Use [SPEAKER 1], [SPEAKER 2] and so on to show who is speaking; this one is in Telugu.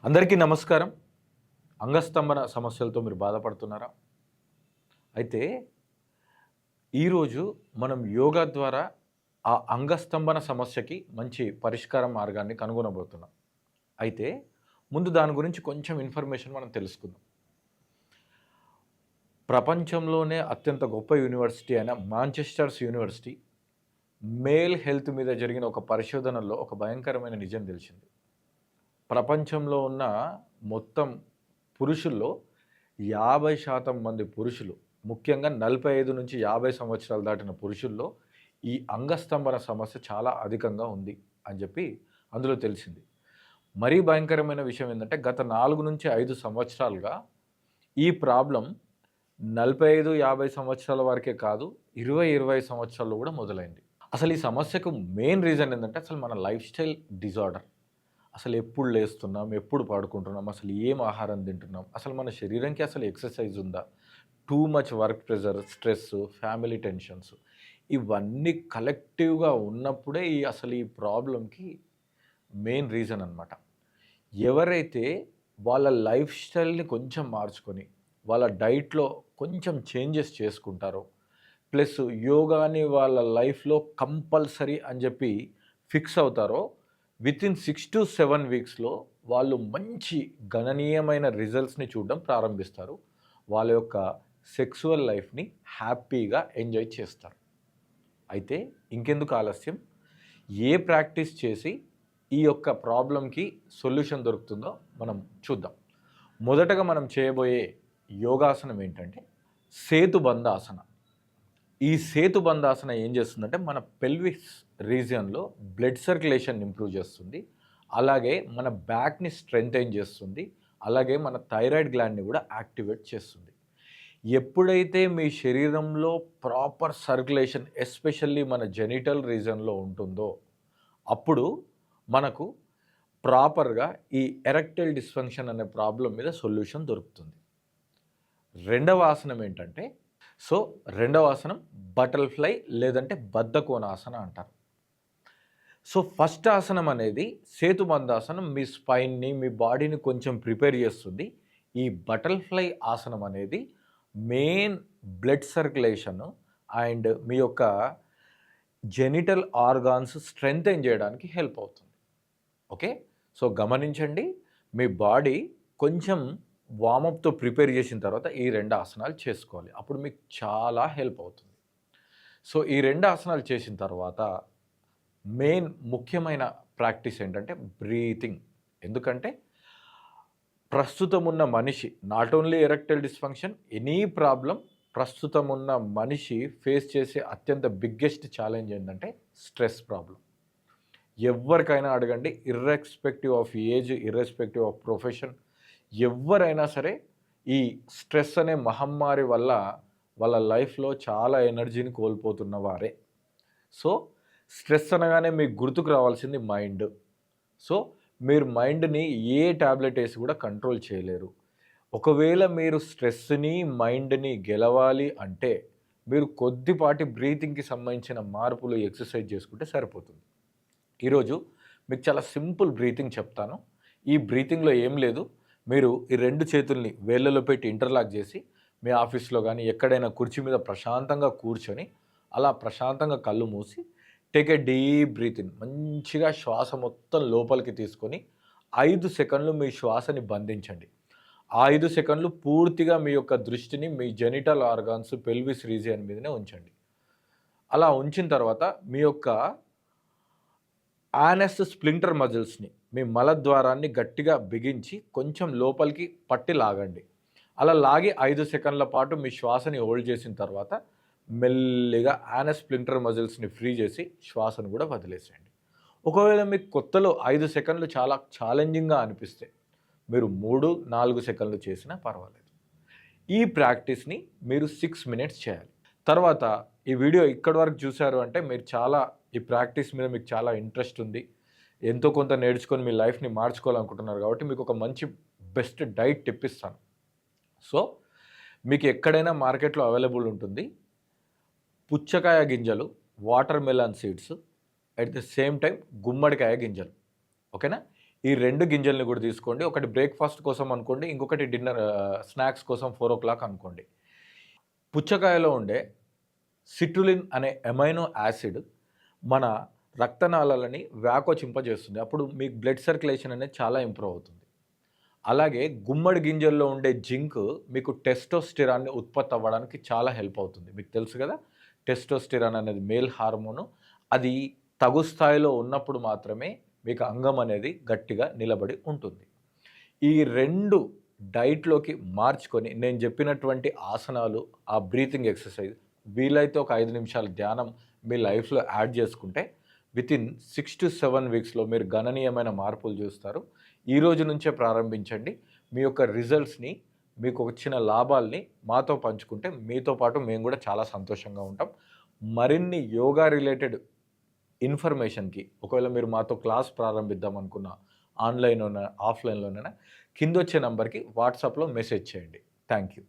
[SPEAKER 1] అందరికీ నమస్కారం. అంగస్తంభన సమస్యలతో మీరు బాధపడుతున్నారా? అయితే ఈరోజు మనం యోగా ద్వారా ఆ అంగస్తంభన సమస్యకి మంచి పరిష్కార మార్గాన్ని కనుగొనబోతున్నాం. అయితే ముందు దాని గురించి కొంచెం ఇన్ఫర్మేషన్ మనం తెలుసుకుందాం. ప్రపంచంలోనే అత్యంత గొప్ప యూనివర్సిటీ అయిన మాంచెస్టర్స్ యూనివర్సిటీ మేల్ హెల్త్ మీద జరిగిన ఒక పరిశోధనలో ఒక భయంకరమైన నిజం తెలిసింది. ప్రపంచంలో ఉన్న మొత్తం పురుషుల్లో 50% మంది పురుషులు, ముఖ్యంగా 45-50 సంవత్సరాలు దాటిన పురుషుల్లో ఈ అంగస్తంభన సమస్య చాలా అధికంగా ఉంది అని చెప్పి అందులో తెలిసింది. మరీ భయంకరమైన విషయం ఏంటంటే గత 4-5 సంవత్సరాలుగా ఈ ప్రాబ్లం 45-50 సంవత్సరాల వరకే కాదు, 20-25 సంవత్సరాల్లో కూడా మొదలైంది. అసలు ఈ సమస్యకు మెయిన్ రీజన్ ఏంటంటే అసలు మన లైఫ్ స్టైల్ డిజార్డర్. అసలు ఎప్పుడు లేస్తున్నాం, ఎప్పుడు పడుకుంటున్నాం, అసలు ఏం ఆహారం తింటున్నాం, అసలు మన శరీరంకి అసలు ఎక్సర్సైజ్ ఉందా, too much work pressure, stress, family tensions ఇవన్నీ కలెక్టివ్గా ఉన్నప్పుడే అసలు ఈ ప్రాబ్లంకి మెయిన్ రీజన్ అనమాట. ఎవరైతే వాళ్ళ లైఫ్ స్టైల్ని కొంచెం మార్చుకొని వాళ్ళ డైట్లో కొంచెం చేంజెస్ చేసుకుంటారో, ప్లస్ యోగాని వాళ్ళ లైఫ్లో కంపల్సరీ అని చెప్పి ఫిక్స్ అవుతారో, వితిన్ 6-7 వీక్స్లో వాళ్ళు మంచి గణనీయమైన రిజల్ట్స్ని చూడడం ప్రారంభిస్తారు. వాళ్ళ యొక్క సెక్సువల్ లైఫ్ని హ్యాపీగా ఎంజాయ్ చేస్తారు. అయితే ఇంకెందుకు ఆలస్యం, ఏ ప్రాక్టీస్ చేసి ఈ యొక్క ప్రాబ్లంకి సొల్యూషన్ దొరుకుతుందో మనం చూద్దాం. మొదటగా మనం చేయబోయే యోగాసనం ఏంటంటే సేతుబంధాసన. ఈ సేతుబంధాసన ఏం చేస్తుందంటే మన పెల్విస్ రీజియన్లో బ్లడ్ సర్క్యులేషన్ ఇంప్రూవ్ చేస్తుంది, అలాగే మన బ్యాక్ని స్ట్రెంగ్తెన్ చేస్తుంది, అలాగే మన థైరాయిడ్ గ్లాండ్ని కూడా యాక్టివేట్ చేస్తుంది. ఎప్పుడైతే మీ శరీరంలో ప్రాపర్ సర్క్యులేషన్ ఎస్పెషల్లీ మన జెనిటల్ రీజన్లో ఉంటుందో అప్పుడు మనకు ప్రాపర్గా ఈ ఎరెక్టైల్ డిస్ఫంక్షన్ అనే ప్రాబ్లం మీద సొల్యూషన్ దొరుకుతుంది. రెండవ ఆసనం ఏంటంటే రెండవ ఆసనం బటర్ఫ్లై లేదంటే బద్ధకోణాసన అంటారు. ఫస్ట్ ఆసనం అనేది సేతుబంధాసనం మీ స్పైన్ని, మీ బాడీని కొంచెం ప్రిపేర్ చేస్తుంది. ఈ బటర్ఫ్లై ఆసనం అనేది మెయిన్ బ్లడ్ సర్క్యులేషన్ అండ్ మీ యొక్క జెనిటల్ ఆర్గాన్స్ స్ట్రెంగ్తెన్ చేయడానికి హెల్ప్ అవుతుంది. ఓకే, గమనించండి, మీ బాడీ కొంచెం వార్మప్తో ప్రిపేర్ చేసిన తర్వాత ఈ 2 ఆసనాలు చేసుకోవాలి. అప్పుడు మీకు చాలా హెల్ప్ అవుతుంది. ఈ 2 ఆసనాలు చేసిన తర్వాత మెయిన్ ముఖ్యమైన ప్రాక్టీస్ ఏంటంటే బ్రీతింగ్. ఎందుకంటే ప్రస్తుతం ఉన్న మనిషి not only erectile dysfunction, any problem ప్రస్తుతం ఉన్న మనిషి ఫేస్ చేసే అత్యంత బిగ్గెస్ట్ ఛాలెంజ్ ఏంటంటే స్ట్రెస్ ప్రాబ్లం. ఎవరికైనా అడగండి, irrespective of age, irrespective of profession, ఎవరైనా సరే ఈ స్ట్రెస్ అనే మహమ్మారి వల్ల వాళ్ళ లైఫ్లో చాలా ఎనర్జీని కోల్పోతున్న వారే. స్ట్రెస్ అనగానే మీకు గుర్తుకు రావాల్సింది మైండ్. మీరు మైండ్ని ఏ ట్యాబ్లెట్ వేసి కూడా కంట్రోల్ చేయలేరు. ఒకవేళ మీరు స్ట్రెస్ని, మైండ్ని గెలవాలి అంటే మీరు కొద్దిపాటి బ్రీతింగ్కి సంబంధించిన మార్పులు ఎక్సర్సైజ్ చేసుకుంటే సరిపోతుంది. ఈరోజు మీకు చాలా సింపుల్ బ్రీతింగ్ చెప్తాను. ఈ బ్రీతింగ్లో ఏం లేదు, మీరు ఈ 2 చేతుల్ని వేళ్ళలో పెట్టి ఇంటర్లాక్ చేసి మీ ఆఫీస్లో కానీ ఎక్కడైనా కుర్చీ మీద ప్రశాంతంగా కూర్చొని అలా ప్రశాంతంగా కళ్ళు మూసి take a deep breath in. మంచిగా శ్వాస మొత్తం లోపలికి తీసుకొని 5 సెకండ్లు మీ శ్వాసని బంధించండి. ఆ 5 సెకండ్లు పూర్తిగా మీ యొక్క దృష్టిని మీ జెనిటల్ ఆర్గాన్స్, పెల్విస్ రీజియన్ మీదనే ఉంచండి. అలా ఉంచిన తర్వాత మీ యొక్క యానస్ స్ప్లింటర్ మజిల్స్ని, మీ మలద్వారాన్ని గట్టిగా బిగించి కొంచెం లోపలికి పట్టి లాగండి. అలా లాగి 5 సెకండ్ల పాటు మీ శ్వాసని హోల్డ్ చేసిన తర్వాత మెల్లిగా యానస్ స్ప్లింటర్ మజిల్స్ని ఫ్రీ చేసి శ్వాసను కూడా వదిలేసేయండి. ఒకవేళ మీకు కొత్తలో 5 సెకండ్లు చాలా ఛాలెంజింగ్గా అనిపిస్తే మీరు 3-4 సెకండ్లు చేసినా పర్వాలేదు. ఈ ప్రాక్టీస్ని మీరు 6 మినిట్స్ చేయాలి. తర్వాత ఈ వీడియో ఇక్కడి వరకు చూశారు అంటే మీరు చాలా ఈ ప్రాక్టీస్ మీద మీకు చాలా ఇంట్రెస్ట్ ఉంది, ఎంతో కొంత నేర్చుకొని మీ లైఫ్ని మార్చుకోవాలనుకుంటున్నారు కాబట్టి మీకు ఒక మంచి బెస్ట్ డైట్ టిప్ ఇస్తాను. మీకు ఎక్కడైనా మార్కెట్లో అవైలబుల్ ఉంటుంది పుచ్చకాయ గింజలు, water melon seeds, at the same time గుమ్మడికాయ గింజలు. ఓకేనా, ఈ 2 గింజల్ని కూడా తీసుకోండి. ఒకటి బ్రేక్‌ఫాస్ట్ కోసం అనుకోండి. ఇంకొకటి స్నాక్స్ కోసం 4:00 అనుకోండి. పుచ్చకాయలో ఉండే సిట్రులిన్ అనే అమైనో యాసిడ్ మన రక్తనాళాలని వ్యాకోచింపజేస్తుంది. అప్పుడు మీకు బ్లడ్ సర్క్యులేషన్ అనేది చాలా ఇంప్రూవ్ అవుతుంది. అలాగే గుమ్మడి గింజల్లో ఉండే జింక్ మీకు టెస్టోస్టెరాన్‌ని ఉత్పత్తి అవ్వడానికి చాలా హెల్ప్ అవుతుంది. మీకు తెలుసు కదా! టెస్టోస్టెరాన్ అనేది మేల్ హార్మోను. అది తగు స్థాయిలో ఉన్నప్పుడు మాత్రమే మీకు అంగం అనేది గట్టిగా నిలబడి ఉంటుంది. ఈ 2 డైట్‌లోకి మార్చుకొని నేను చెప్పినటువంటి ఆసనాలు, ఆ బ్రీతింగ్ ఎక్సర్సైజ్ వీలైతే ఒక 5 నిమిషాల ధ్యానం మీ లైఫ్‌లో యాడ్ చేసుకుంటే వితిన్ 6-7 వీక్స్‌లో మీరు గణనీయమైన మార్పులు చూస్తారు. ఈ రోజు నుంచే ప్రారంభించండి. మీ యొక్క రిజల్ట్స్‌ని, మీకు వచ్చిన లాభాల్ని మాతో పంచుకుంటే మీతో పాటు మేము కూడా చాలా సంతోషంగా ఉంటాం. మరిన్ని యోగా రిలేటెడ్ ఇన్ఫర్మేషన్‌కి ఒకవేళ మీరు మాతో క్లాస్ ప్రారంభిద్దాం అనుకున్న ఆన్‌లైన్‌లోనా, ఆఫ్‌లైన్‌లోనైనా కిందొచ్చే నంబర్‌కి వాట్సాప్‌లో మెసేజ్ చేయండి. Thank you.